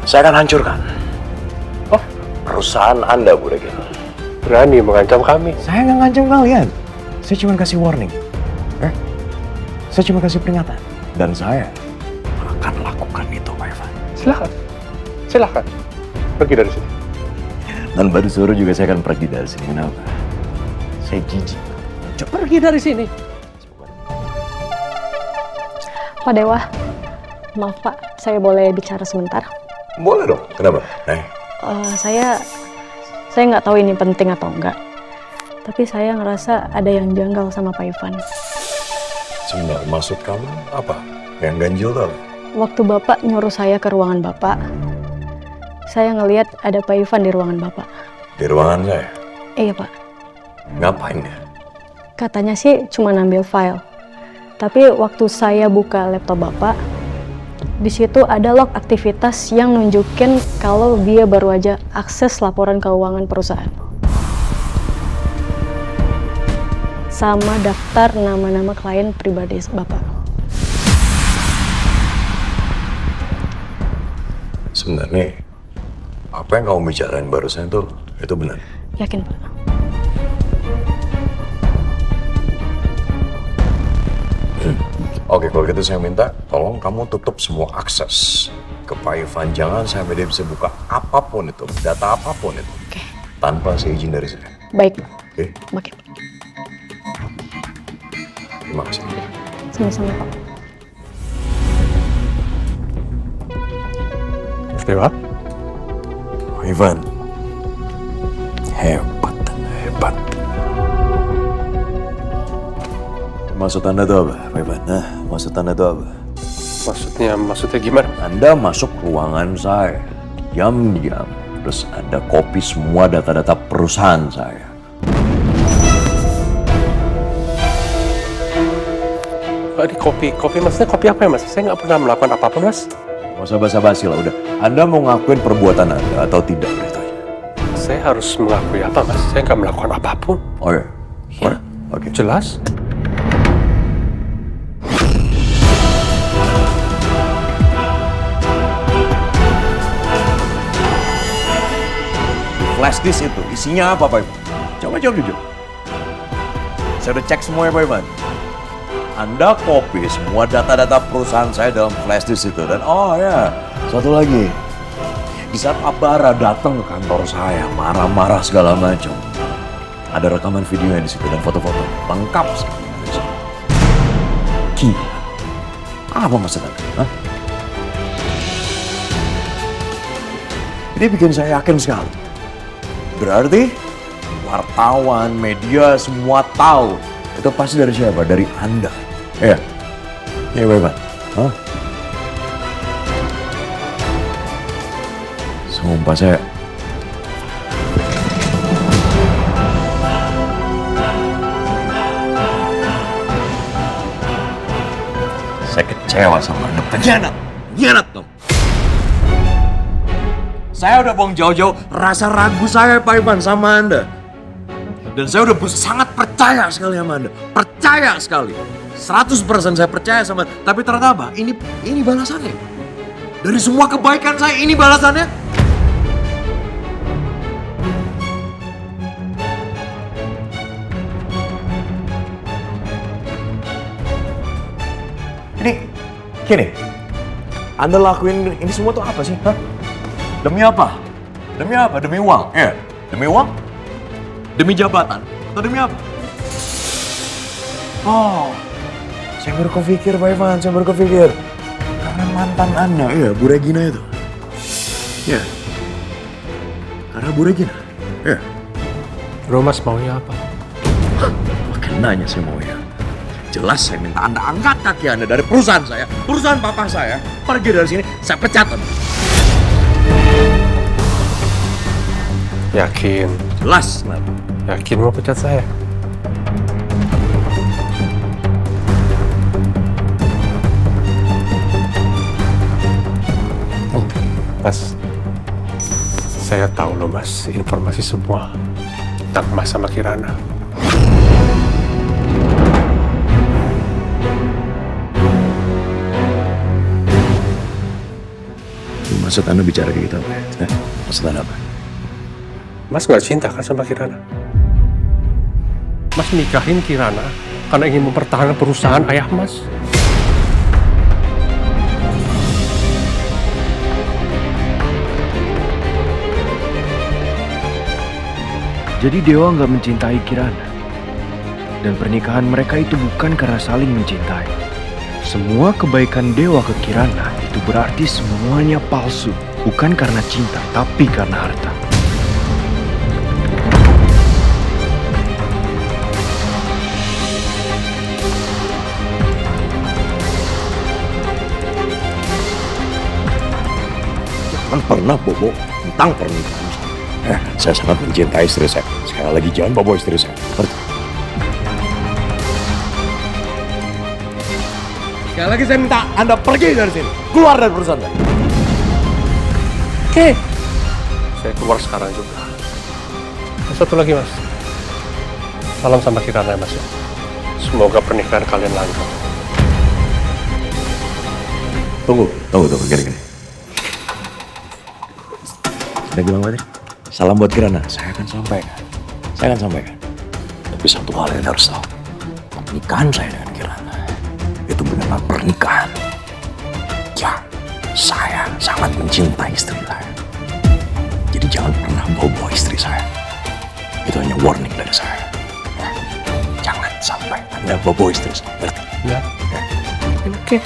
Saya akan hancurkan Oh, perusahaan Anda, Bu Regina. berani mengancam kami. Saya nggak ngancam kalian. Saya cuma kasih warning. Saya cuma kasih peringatan. Dan saya akan lakukan itu, Pak Ivan. Silakan. Pergi dari sini. Dan baru suruh juga saya akan pergi dari sini. Kenapa? Saya jijik. Pergi dari sini. Pak Dewa, maaf Pak, saya boleh bicara sebentar? Boleh dong. Kenapa? Saya nggak tahu ini penting atau enggak, tapi saya ngerasa ada yang janggal sama Pak Ivan. Sebenarnya maksud kamu apa? Yang ganjil tuh? Waktu Bapak nyuruh saya ke ruangan Bapak, saya ngelihat ada Pak Ivan di ruangan Bapak. Di ruangan saya? Iya Pak. Ngapain dia? Katanya sih cuma ngambil file. Tapi waktu saya buka laptop Bapak, di situ ada log aktivitas yang nunjukin kalau dia baru aja akses laporan keuangan perusahaan. Sama daftar nama-nama klien pribadi Bapak. Sebenarnya apa yang kamu bicarain barusan itu benar? Yakin Pak? Oke, kalau gitu saya minta tolong kamu tutup semua akses ke Pak Ivan. Jangan sampai dia bisa buka apapun itu, data apapun itu. Oke. Tanpa seizin dari saya. Baik Pak. Oke? Oke Pak. Terima kasih. Sama-sama Pak. Dewa. Pak Ivan. Hebat. Maksud Anda itu apa, Pak Ivan? Maksud Anda itu apa? Maksudnya gimana? Anda masuk ruangan saya, diam-diam, terus Anda copy semua data-data perusahaan saya. Ini kopi maksudnya kopi apa ya Mas? Saya nggak pernah melakukan apapun Mas. Nggak usah basa-basi lah, udah. Anda mau ngakuin perbuatan Anda atau tidak, udah itu aja. Saya harus mengakui apa Mas? Saya nggak melakukan apapun. Oh ya? Ya. Oke. Jelas? Flash disk itu, isinya apa, Pak Ivan? Coba jawab jujur. Saya udah cek semua ya, Pak Ivan. Anda copy semua data-data perusahaan saya dalam flash disk itu. Dan oh ya, satu lagi. Di saat Abara datang ke kantor saya, marah-marah segala macam. Ada rekaman videonya di situ dan foto-foto. Lengkap sekali. Gila. Apa maksud Anda? Hah? Ini bikin saya yakin sekali. Berarti wartawan, media, semua tahu. Itu pasti dari siapa? Dari Anda. Iya. Iya, Pak Ivan. Hah? Sumpah saya... Saya kecewa sama Anda. Pengkhianat dong. Saya udah buang jauh-jauh rasa ragu saya, Pak Ivan, sama Anda. Dan saya udah sangat percaya sekali sama Anda. Percaya sekali. 100% saya percaya sama Anda. Tapi ternyata apa? Ini balasannya. Dari semua kebaikan saya, ini balasannya. Gini, Anda lakuin ini semua tuh apa sih? Hah? Demi apa? Demi apa? Demi uang? Ya, demi uang? Demi jabatan? Atau demi apa? Oh, saya baru kepikir, Pak Ivan, saya baru kepikir. Karena mantan Anda, ya, Bu Regina itu. Ya, karena Bu Regina, ya. Mas maunya apa? Makin nanya saya mau ya. Jelas saya minta Anda angkat kaki Anda dari perusahaan saya, perusahaan papa saya. Pergi dari sini, saya pecat Anda. Yakin? Jelas, kenapa? Yakin mau pecat saya? Mas, saya tahu loh Mas, informasi semua tentang Mas sama Kirana. Maksud Anda bicara kayak gitu apa? Maksud Anda apa? Mas nggak cinta kan sama Kirana? Mas nikahin Kirana karena ingin mempertahankan perusahaan ayah Mas. Jadi Dewa nggak mencintai Kirana. Dan pernikahan mereka itu bukan karena saling mencintai. Semua kebaikan Dewa ke Kirana itu berarti semuanya palsu. Bukan karena cinta, tapi karena harta. Jangan pernah bobo tentang pernikahan saya. Saya sangat mencintai istri saya. Sekali lagi jangan bobo istri saya. Ngerti? Sekali lagi saya minta Anda pergi dari sini. Keluar dari perusahaan saya. Oke. Saya keluar sekarang juga. Satu lagi Mas. Salam sama Kirana ya Mas. Semoga pernikahan kalian lancar. Tunggu. Gini. Udah bilang tadi? Salam buat Kirana. Saya akan sampaikan. Tapi satu hal yang harus tahu. Pernikahan saya dengan Kirana itu benar-benar pernikahan. Ya, saya sangat mencintai istri saya. Jadi jangan pernah bawa istri saya. Itu hanya warning dari saya. Ya, jangan sampai Anda bawa istri saya. Ngerti? Ya. Oke.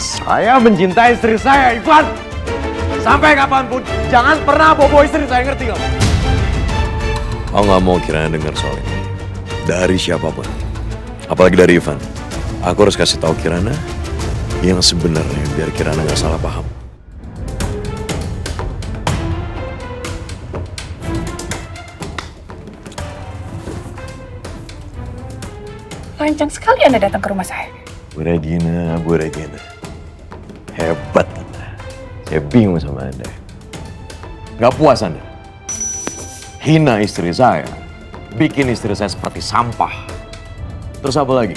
Saya mencintai istri saya, Ivan. Sampai kapanpun, jangan pernah bawa istri saya, ngerti nggak? Aku nggak mau Kirana dengar soal ini. Dari siapapun. Apalagi dari Ivan. Aku harus kasih tahu Kirana yang sebenarnya, biar Kirana nggak salah paham. Lancang sekali Anda datang ke rumah saya. Bu Regina. Hebat Anda. Saya bingung sama Anda. Gak puas Anda. Hina istri saya. Bikin istri saya seperti sampah. Terus apa lagi?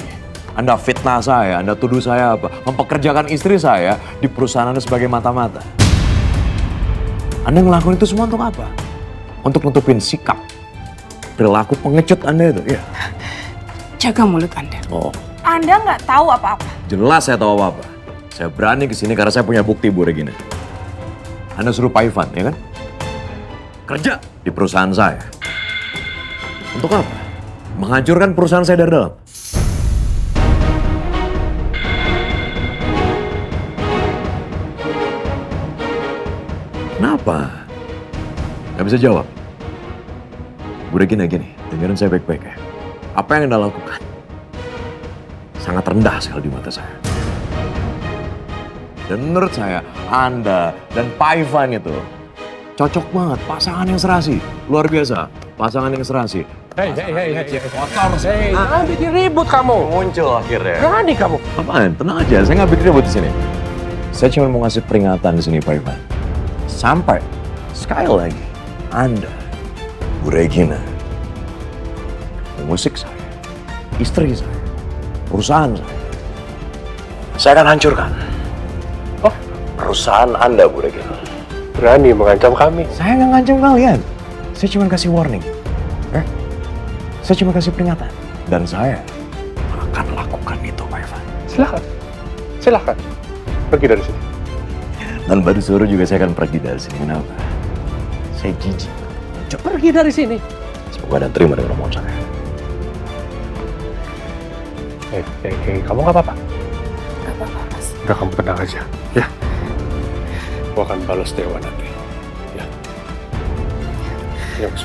Anda fitnah saya, Anda tuduh saya apa? Mempekerjakan istri saya di perusahaan Anda sebagai mata-mata. Anda ngelakuin itu semua untuk apa? Untuk nutupin sikap, perilaku pengecut Anda itu, ya? Jaga mulut Anda. Oh, Anda nggak tahu apa-apa. jelas saya tahu apa-apa. Saya berani kesini karena saya punya bukti, Bu Regina. Anda suruh Pak Ivan, ya kan? Kerja di perusahaan saya. Untuk apa? Menghancurkan perusahaan saya dari dalam. Kenapa? Gak bisa jawab? Bu Regina, gini, dengerin saya baik-baik ya. Apa yang Anda lakukan sangat rendah sekali di mata saya. Dan menurut saya, Anda dan Pak Ivan itu cocok banget. Pasangan yang serasi. Luar biasa. Pasangan yang serasi. Hei. Kotor. Jangan bikin ribut kamu. Muncul akhirnya. Berani kamu. Apaan? Tenang aja. Saya nggak bikin ribut di sini. Saya cuma mau ngasih peringatan di sini, Pak Ivan. Sampai sekali lagi, Anda, Bu Regina, musik saya, istri saya, perusahaan saya akan hancurkan. Oh, Perusahaan Anda, Bu Regina. berani mengancam kami. Saya nggak ngancam kalian. Saya cuma kasih warning. Saya cuma kasih peringatan. Dan saya akan lakukan itu, Pak Ivan. Silakan. Pergi dari sini. Dan baru suruh juga saya akan pergi dari sini. Kenapa? Saya jijik. Pergi dari sini. Semoga Anda terima dengan omongan saya. Hei, kamu nggak apa-apa? Nggak apa-apa, Mas. Udah, kamu tenang aja. Ya. Gua akan balas Dewa nanti. Ya. Ya, Mas.